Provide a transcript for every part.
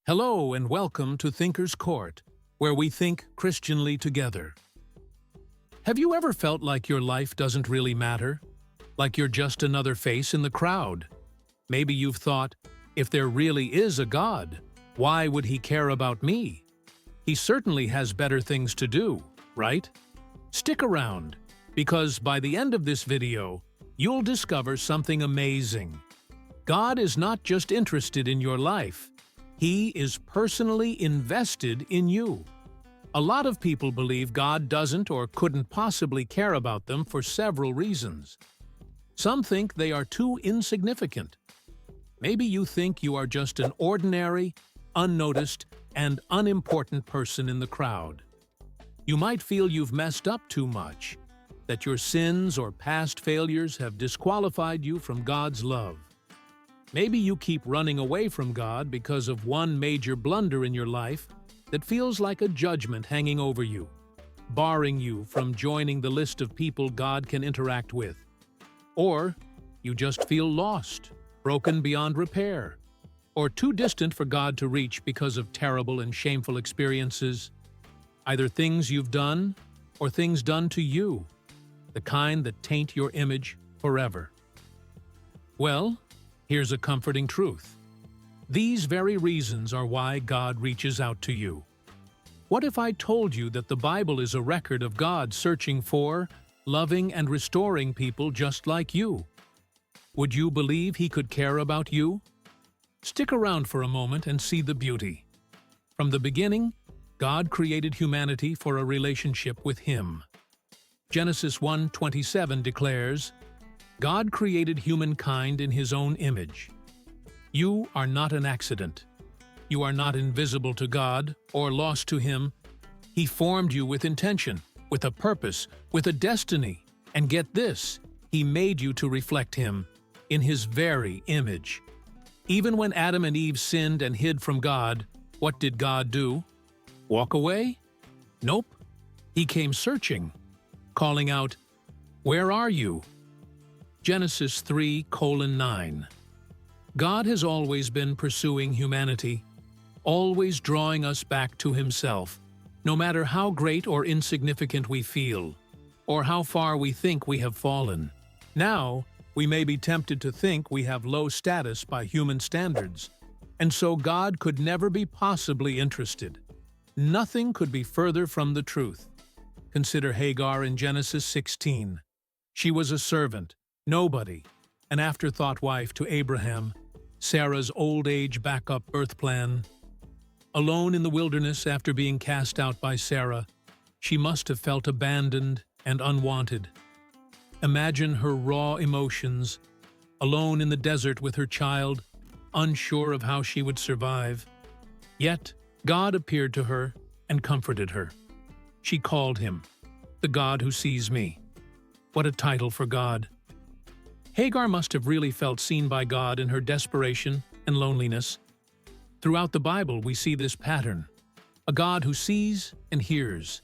Hello and welcome to Thinker's Court, where we think Christianly together. Have you ever felt like your life doesn't really matter? Like you're just another face in the crowd? Maybe you've thought, if there really is a God, why would he care about me? He certainly has better things to do, right? Stick around, because by the end of this video, you'll discover something amazing. God is not just interested in your life. He is personally invested in you. A lot of people believe God doesn't or couldn't possibly care about them for several reasons. Some think they are too insignificant. Maybe you think you are just an ordinary, unnoticed, and unimportant person in the crowd. You might feel you've messed up too much, that your sins or past failures have disqualified you from God's love. Maybe you keep running away from God because of one major blunder in your life that feels like a judgment hanging over you, barring you from joining the list of people God can interact with. Or you just feel lost, broken beyond repair, or too distant for God to reach because of terrible and shameful experiences, either things you've done or things done to you, the kind that taint your image forever. Well, here's a comforting truth. These very reasons are why God reaches out to you. What if I told you that the Bible is a record of God searching for, loving, and restoring people just like you? Would you believe he could care about you? Stick around for a moment and see the beauty. From the beginning, God created humanity for a relationship with him. Genesis 1:27 declares, God created humankind in his own image. You are not an accident. You are not invisible to God or lost to him. He formed you with intention, with a purpose, with a destiny. And get this, he made you to reflect him in his very image. Even when Adam and Eve sinned and hid from God, what did God do? Walk away? Nope. He came searching, calling out, "Where are you?" Genesis 3:9. God has always been pursuing humanity, always drawing us back to himself, no matter how great or insignificant we feel, or how far we think we have fallen. Now, we may be tempted to think we have low status by human standards, and so God could never be possibly interested. Nothing could be further from the truth. Consider Hagar in Genesis 16. She was a servant, nobody, an afterthought wife to Abraham, Sarah's old age backup birth plan. Alone in the wilderness after being cast out by Sarah, she must have felt abandoned and unwanted. Imagine her raw emotions, alone in the desert with her child, unsure of how she would survive. Yet, God appeared to her and comforted her. She called him, the God who sees me. What a title for God. Hagar must have really felt seen by God in her desperation and loneliness. Throughout the Bible, we see this pattern, a God who sees and hears.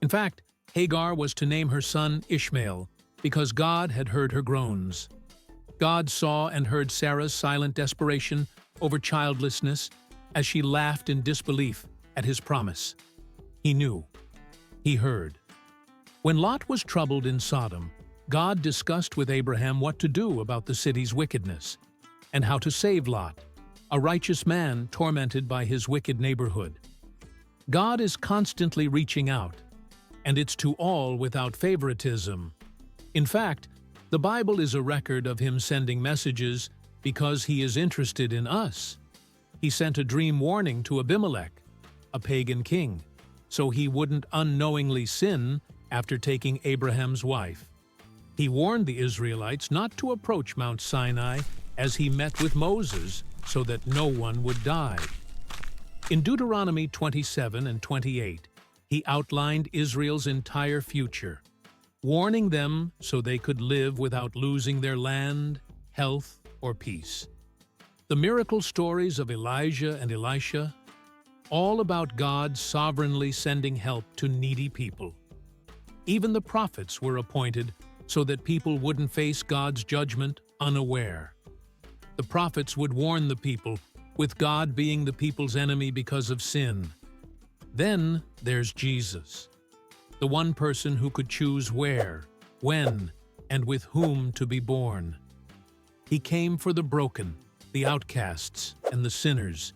In fact, Hagar was to name her son Ishmael because God had heard her groans. God saw and heard Sarah's silent desperation over childlessness as she laughed in disbelief at his promise. He knew. He heard. When Lot was troubled in Sodom, God discussed with Abraham what to do about the city's wickedness and how to save Lot, a righteous man tormented by his wicked neighborhood. God is constantly reaching out, and it's to all without favoritism. In fact, the Bible is a record of him sending messages because he is interested in us. He sent a dream warning to Abimelech, a pagan king, so he wouldn't unknowingly sin after taking Abraham's wife. He warned the Israelites not to approach Mount Sinai as he met with Moses so that no one would die. In Deuteronomy 27 and 28, he outlined Israel's entire future, warning them so they could live without losing their land, health, or peace. The miracle stories of Elijah and Elisha, all about God sovereignly sending help to needy people. Even the prophets were appointed so that people wouldn't face God's judgment unaware. The prophets would warn the people, with God being the people's enemy because of sin. Then there's Jesus, the one person who could choose where, when, and with whom to be born. He came for the broken, the outcasts, and the sinners.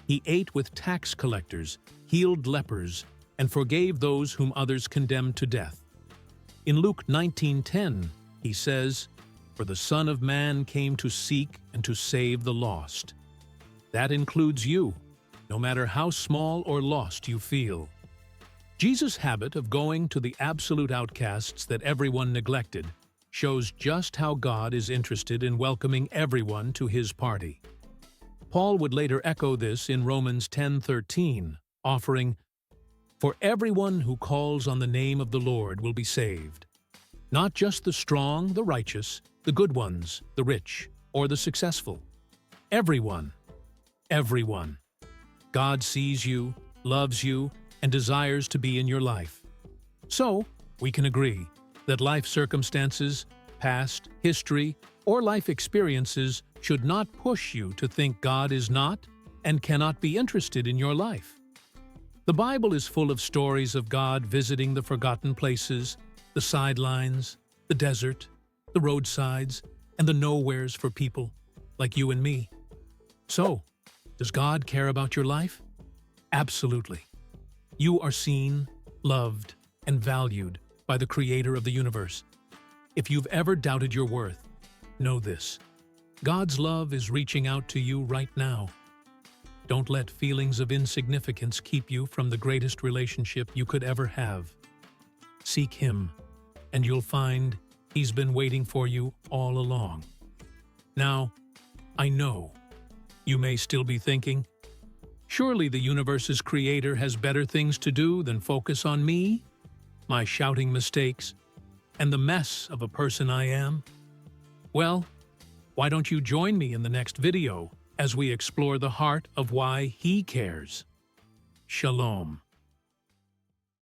He ate with tax collectors, healed lepers, and forgave those whom others condemned to death. In Luke 19:10, he says, "For the Son of Man came to seek and to save the lost." That includes you, no matter how small or lost you feel. Jesus' habit of going to the absolute outcasts that everyone neglected shows just how God is interested in welcoming everyone to his party. Paul would later echo this in Romans 10:13, offering, "For everyone who calls on the name of the Lord will be saved." Not just the strong, the righteous, the good ones, the rich, or the successful. Everyone. Everyone. God sees you, loves you, and desires to be in your life. So, we can agree that life circumstances, past, history, or life experiences should not push you to think God is not and cannot be interested in your life. The Bible is full of stories of God visiting the forgotten places, the sidelines, the desert, the roadsides, and the nowheres for people like you and me. So, does God care about your life? Absolutely. You are seen, loved, and valued by the Creator of the universe. If you've ever doubted your worth, know this: God's love is reaching out to you right now. Don't let feelings of insignificance keep you from the greatest relationship you could ever have. Seek Him, and you'll find He's been waiting for you all along. Now, I know you may still be thinking, surely the universe's Creator has better things to do than focus on me, my shouting mistakes, and the mess of a person I am. Well, why don't you join me in the next video as we explore the heart of why He cares? Shalom.